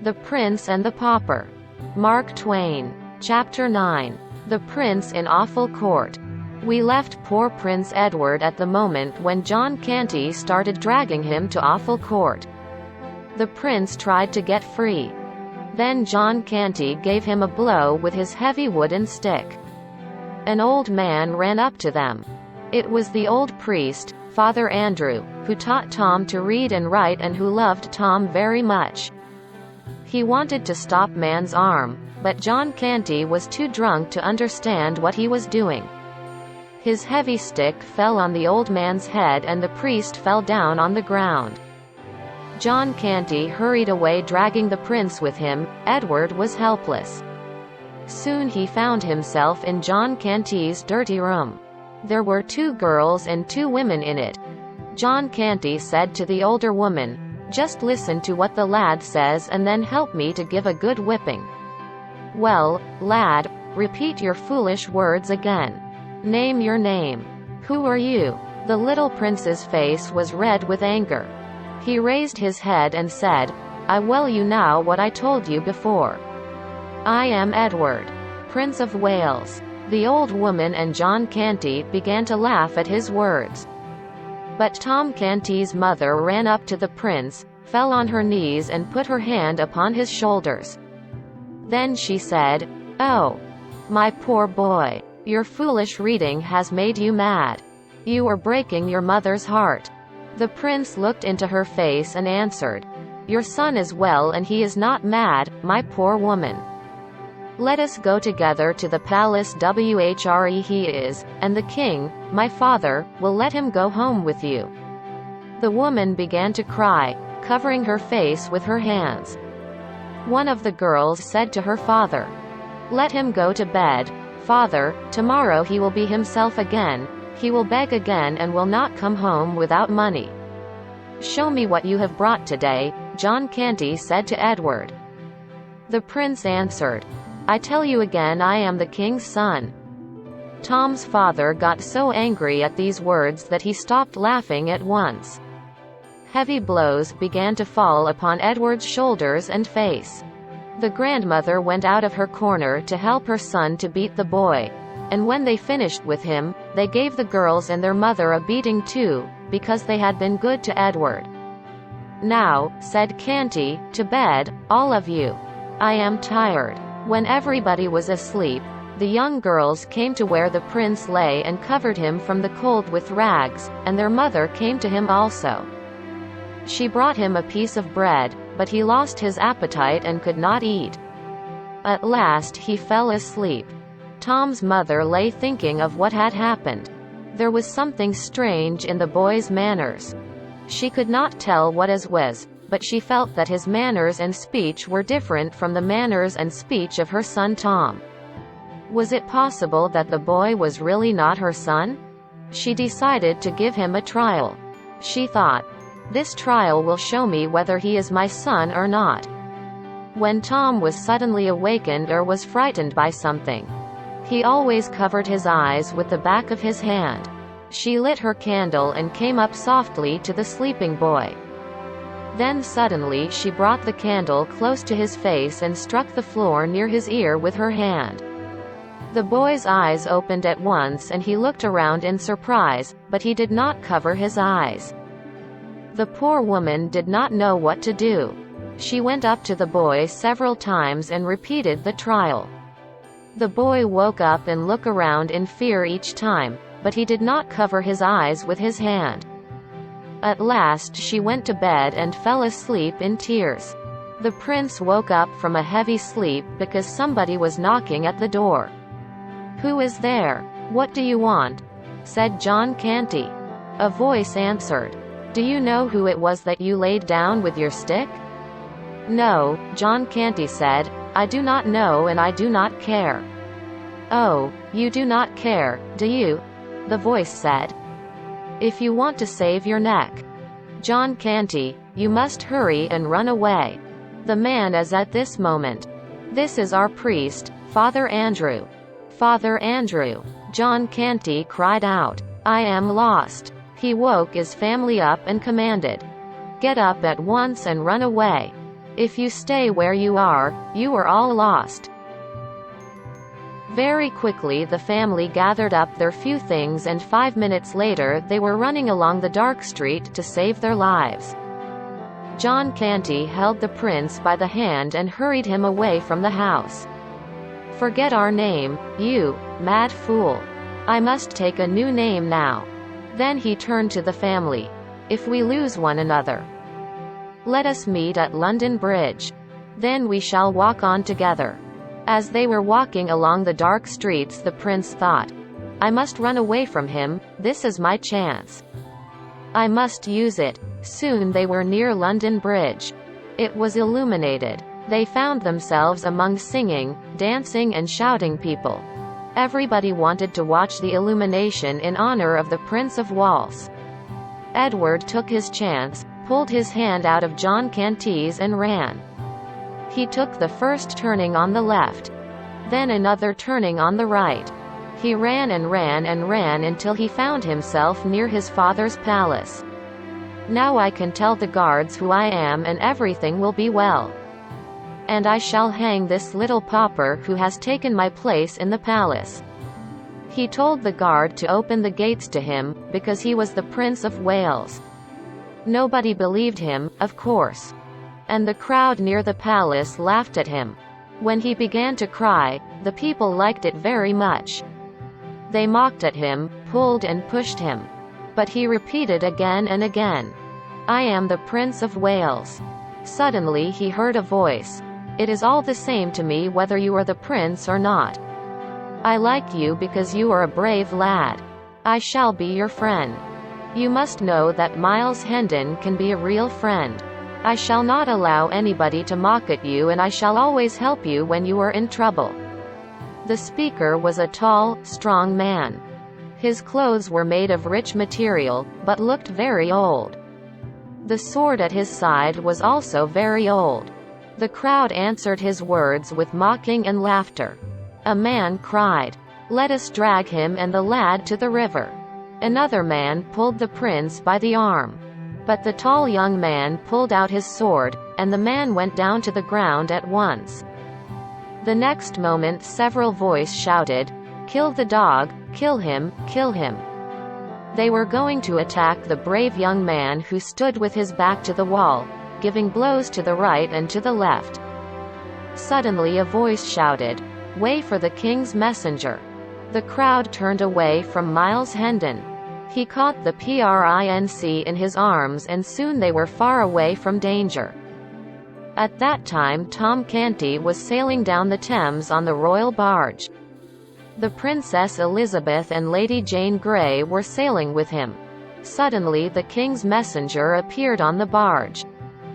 The Prince and the Pauper. Mark Twain. Chapter 9. The Prince in Awful Court. We left poor Prince Edward at the moment when John Canty started dragging him to awful court. The prince tried to get free. Then John Canty gave him a blow with his heavy wooden stick. An old man ran up to them. It was the old priest, Father Andrew, who taught Tom to read and write and who loved Tom very much. He wanted to stop man's arm, but John Canty was too drunk to understand what he was doing. His heavy stick fell on the old man's head and the priest fell down on the ground. John Canty hurried away dragging the prince with him. Edward was helpless. Soon he found himself in John Canty's dirty room. There were 2 girls and 2 women in it. John Canty said to the older woman, "Just listen to what the lad says and then help me to give a good whipping." "Well, lad, repeat your foolish words again. Name your name. Who are you?" The little prince's face was red with anger. He raised his head and said, "I will you now what I told you before. I am Edward, Prince of Wales." The old woman and John Canty began to laugh at his words. But Tom Canty's mother ran up to the prince, fell on her knees and put her hand upon his shoulders. Then she said, "Oh, my poor boy, your foolish reading has made you mad. You are breaking your mother's heart." The prince looked into her face and answered, "Your son is well and he is not mad, my poor woman. Let us go together to the palace where he is, and the king, my father, will let him go home with you." The woman began to cry, covering her face with her hands. One of the girls said to her father, "Let him go to bed, father, tomorrow he will be himself again, he will beg again and will not come home without money." "Show me what you have brought today," John Canty said to Edward. The prince answered, "I tell you again I am the king's son." Tom's father got so angry at these words that he stopped laughing at once. Heavy blows began to fall upon Edward's shoulders and face. The grandmother went out of her corner to help her son to beat the boy, and when they finished with him, they gave the girls and their mother a beating too, because they had been good to Edward. "Now," said Canty, "to bed, all of you. I am tired." When everybody was asleep, the young girls came to where the prince lay and covered him from the cold with rags, and their mother came to him also. She brought him a piece of bread, but he lost his appetite and could not eat. At last he fell asleep. Tom's mother lay thinking of what had happened. There was something strange in the boy's manners. She could not tell what it was, but she felt that his manners and speech were different from the manners and speech of her son Tom. Was it possible that the boy was really not her son? She decided to give him a trial. She thought, "This trial will show me whether he is my son or not." When Tom was suddenly awakened or was frightened by something, he always covered his eyes with the back of his hand. She lit her candle and came up softly to the sleeping boy. Then suddenly she brought the candle close to his face and struck the floor near his ear with her hand. The boy's eyes opened at once and he looked around in surprise, but he did not cover his eyes. The poor woman did not know what to do. She went up to the boy several times and repeated the trial. The boy woke up and looked around in fear each time, but he did not cover his eyes with his hand. At last she went to bed and fell asleep in tears. The prince woke up from a heavy sleep because somebody was knocking at the door. "Who is there? What do you want?" said John Canty. A voice answered, "Do you know who it was that you laid down with your stick?" "No," John Canty said, "I do not know and I do not care." "Oh, you do not care, do you?" the voice said. "If you want to save your neck, John Canty, you must hurry and run away. The man is at this moment. This is our priest, Father Andrew." "Father Andrew!" John Canty cried out. "I am lost." He woke his family up and commanded, "Get up at once and run away." If you stay where you are all lost." Very quickly the family gathered up their few things, and 5 minutes later they were running along the dark street to save their lives. John Canty held the prince by the hand and hurried him away from the house. "Forget our name, you mad fool. I must take a new name now." Then he turned to the family. "If we lose one another, let us meet at London Bridge. Then we shall walk on together." As they were walking along the dark streets, the prince thought, "I must run away from him, this is my chance. I must use it." Soon they were near London Bridge. It was illuminated. They found themselves among singing, dancing and shouting people. Everybody wanted to watch the illumination in honor of the Prince of Wales. Edward took his chance, pulled his hand out of John Canty's and ran. He took the first turning on the left, then another turning on the right. He ran and ran and ran until he found himself near his father's palace. "Now I can tell the guards who I am and everything will be well. And I shall hang this little pauper who has taken my place in the palace." He told the guard to open the gates to him, because he was the Prince of Wales. Nobody believed him, of course. And the crowd near the palace laughed at him. When he began to cry, the people liked it very much. They mocked at him, pulled and pushed him. But he repeated again and again, "I am the Prince of Wales." Suddenly he heard a voice. "It is all the same to me whether you are the prince or not. I like you because you are a brave lad. I shall be your friend. You must know that Miles Hendon can be a real friend. I shall not allow anybody to mock at you, and I shall always help you when you are in trouble." The speaker was a tall, strong man. His clothes were made of rich material, but looked very old. The sword at his side was also very old. The crowd answered his words with mocking and laughter. A man cried, "Let us drag him and the lad to the river." Another man pulled the prince by the arm. But the tall young man pulled out his sword, and the man went down to the ground at once. The next moment several voices shouted, "Kill the dog, kill him, kill him." They were going to attack the brave young man who stood with his back to the wall, giving blows to the right and to the left. Suddenly a voice shouted, "Way for the king's messenger." The crowd turned away from Miles Hendon. He caught the prince in his arms, and soon they were far away from danger. At that time Tom Canty was sailing down the Thames on the royal barge. The Princess Elizabeth and Lady Jane Grey were sailing with him. Suddenly the king's messenger appeared on the barge.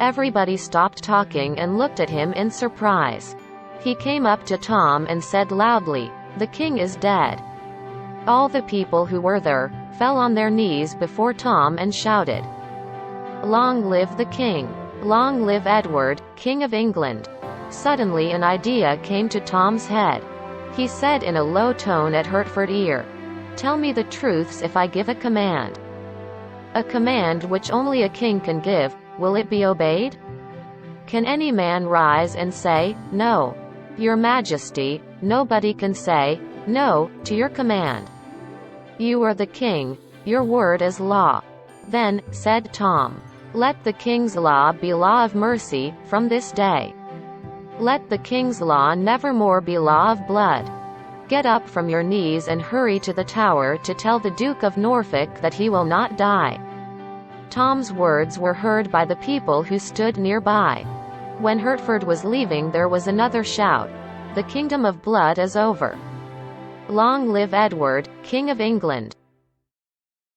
Everybody stopped talking and looked at him in surprise. He came up to Tom and said loudly, "The king is dead." All the people who were there fell on their knees before Tom and shouted, "Long live the king! Long live Edward, King of England!" Suddenly an idea came to Tom's head. He said in a low tone at Hertford's ear, "Tell me the truths if I give a command. A command which only a king can give, will it be obeyed? Can any man rise and say, 'No, your majesty'? Nobody can say, 'No,' to your command. You are the king, your word is law." "Then," said Tom, "let the king's law be law of mercy, from this day. Let the king's law never more be law of blood. Get up from your knees and hurry to the Tower to tell the Duke of Norfolk that he will not die." Tom's words were heard by the people who stood nearby. When Hertford was leaving, there was another shout, "The kingdom of blood is over. Long live Edward, King of England!"